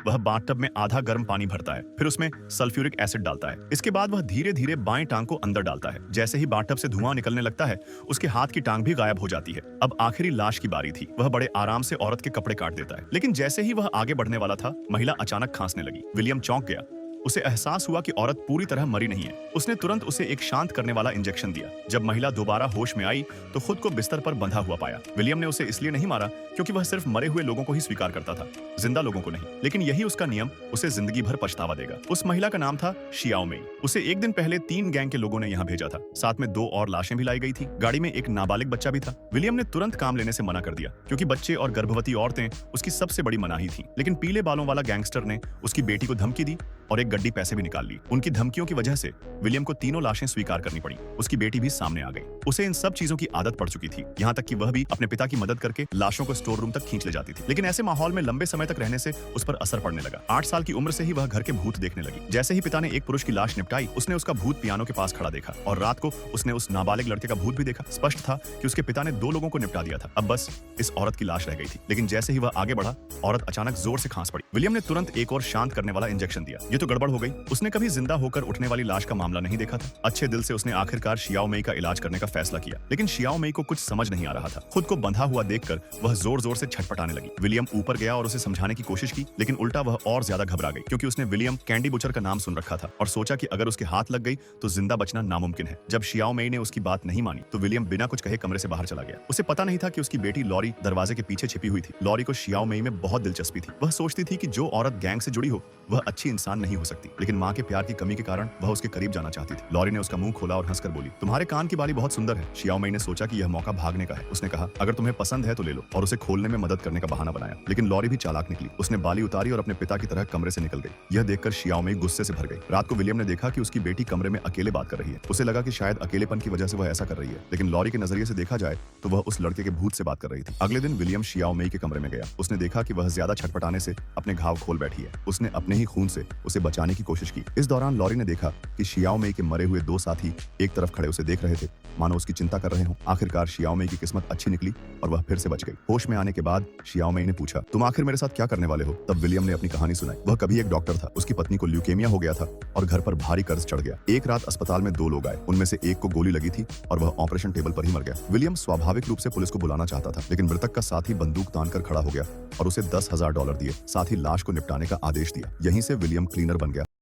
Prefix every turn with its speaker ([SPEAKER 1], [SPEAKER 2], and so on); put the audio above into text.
[SPEAKER 1] वह बाथटब में आधा गर्म पानी भरता है, फिर उसमें सल्फ्यूरिक एसिड डालता है। इसके बाद वह धीरे धीरे बाएं टांग को अंदर डालता है। जैसे ही बाथटब से धुआं निकलने लगता है, उसके हाथ की टांग भी गायब हो जाती है। अब आखिरी लाश की बारी थी। वह बड़े आराम से औरत के कपड़े काट देता है, लेकिन जैसे ही वह आगे बढ़ने वाला था, महिला अचानक खांसने लगी। विलियम चौंक गया। उसे एहसास हुआ कि औरत पूरी तरह मरी नहीं है। उसने तुरंत उसे एक शांत करने वाला इंजेक्शन दिया। जब महिला दोबारा होश में आई तो खुद को बिस्तर पर बंधा हुआ पाया। विलियम ने उसे इसलिए नहीं मारा क्योंकि वह सिर्फ मरे हुए लोगों को ही स्वीकार करता था, जिंदा लोगों को नहीं। लेकिन यही उसका नियम उसे जिंदगी भर पछतावा देगा। उस महिला का नाम था शियाओ मेई। उसे एक दिन पहले 3 गैंग के लोगों ने यहाँ भेजा था। साथ में 2 और लाशें भी लाई गई थी। गाड़ी में एक नाबालिग बच्चा भी था। विलियम ने तुरंत काम लेने से मना कर दिया क्योंकि बच्चे और गर्भवती औरतें उसकी सबसे बड़ी मनाही थी। लेकिन पीले बालों वाला गैंगस्टर ने उसकी बेटी को धमकी दी और एक गड्डी पैसे भी निकाल ली। उनकी धमकियों की वजह से विलियम को तीनों लाशें स्वीकार करनी पड़ी। उसकी बेटी भी सामने आ गई। उसे इन सब चीजों की आदत पड़ चुकी थी, यहाँ तक कि वह भी अपने पिता की मदद करके लाशों को स्टोर रूम तक खींच ले जाती थी। लेकिन ऐसे माहौल में लंबे समय तक रहने से उस पर असर पड़ने लगा। 8 साल की उम्र से ही वह घर के भूत देखने लगी। जैसे ही पिता ने एक पुरुष की लाश निपटाई, उसने उसका भूत पियानो के पास खड़ा देखा और रात को उसने उस नाबालिग लड़के का भूत भी देखा। स्पष्ट था कि उसके पिता ने 2 लोगों को निपटा दिया था। अब बस इस औरत की लाश रह गई थी। लेकिन जैसे ही वह आगे बढ़ा, औरत अचानक जोर से खांस पड़ी। विलियम ने तुरंत एक और शांत करने वाला इंजेक्शन दिया। ये तो गड़बड़ हो गई। उसने कभी जिंदा होकर उठने वाली लाश का मामला नहीं देखा था। अच्छे दिल से उसने आखिरकार शियाओ मेई का इलाज करने का फैसला किया। लेकिन शियाओ मेई को कुछ समझ नहीं आ रहा था। खुद को बंधा हुआ देखकर वह जोर जोर से छटपटाने लगी। विलियम ऊपर गया और उसे समझाने की कोशिश की, लेकिन उल्टा वह और ज्यादा घबरा गई क्योंकि उसने विलियम कैंडी बुचर का नाम सुन रखा था और सोचा कि अगर उसके हाथ लग गई तो जिंदा बचना नामुमकिन है। जब शियाओ मेई ने उसकी बात नहीं मानी तो विलियम बिना कुछ कहे कमरे से बाहर चला गया। उसे पता नहीं था कि उसकी बेटी लॉरी दरवाजे के पीछे छिपी हुई थी। लॉरी को शियाओ मेई में बहुत दिलचस्पी थी। वह सोचती थी कि जो औरत गैंग से जुड़ी हो वह अच्छी इंसान नहीं हो सकती, लेकिन माँ के प्यार की कमी के कारण वह उसके करीब जाना चाहती थी। लॉरी ने उसका मुंह खोला और हंसकर बोली, तुम्हारे कान की बाली बहुत सुंदर है। शियाओ मेई ने सोचा कि यह मौका भागने का है। उसने कहा, अगर तुम्हें पसंद है तो ले लो, और उसे खोलने में मदद करने का बहाना बनाया। लेकिन लॉरी भी चालाक निकली। उसने बाली उतारी और अपने पिता की तरह कमरे से निकल गई। यह देखकर शियाओ मेई गुस्से से भर गई। रात को विलियम ने देखा कि उसकी बेटी कमरे में अकेले बात कर रही है। उसे लगा कि शायद अकेलेपन की वजह से वह ऐसा कर रही है, लेकिन लॉरी के नजरिए से देखा जाए तो वह उस लड़के के भूत से बात कर रही थी। अगले दिन विलियम शियाओ मेई के कमरे में गया। उसने देखा कि वह ज्यादा छटपटाने से अपने घाव खोल बैठी है। उसने अपने ही खून से उसे बचाने की कोशिश की। इस दौरान लॉरी ने देखा कि शियाओ मेई के मरे हुए 2 साथी एक तरफ खड़े उसे देख रहे थे, मानो उसकी चिंता कर रहे हों। आखिरकार शियाओ मेई की किस्मत अच्छी निकली और वह फिर से बच गई। होश में आने के बाद शियाओ मेई ने पूछा, तुम आखिर मेरे साथ क्या करने वाले हो? तब विलियम ने अपनी कहानी सुनाई। वह कभी एक डॉक्टर था। उसकी पत्नी को ल्यूकेमिया हो गया था और घर पर भारी कर्ज चढ़ गया। एक रात अस्पताल में 2 लोग आए। उनमें से एक को गोली लगी थी और वह ऑपरेशन टेबल पर ही मर गया। विलियम स्वाभाविक रूप से पुलिस को बुलाना चाहता था, लेकिन मृतक का साथी बंदूक तानकर खड़ा हो गया और उसे $10,000 दिए। साथ ही लाश को निपटाने का आदेश दिया। यहीं से विलियम क्लीनर बन गया।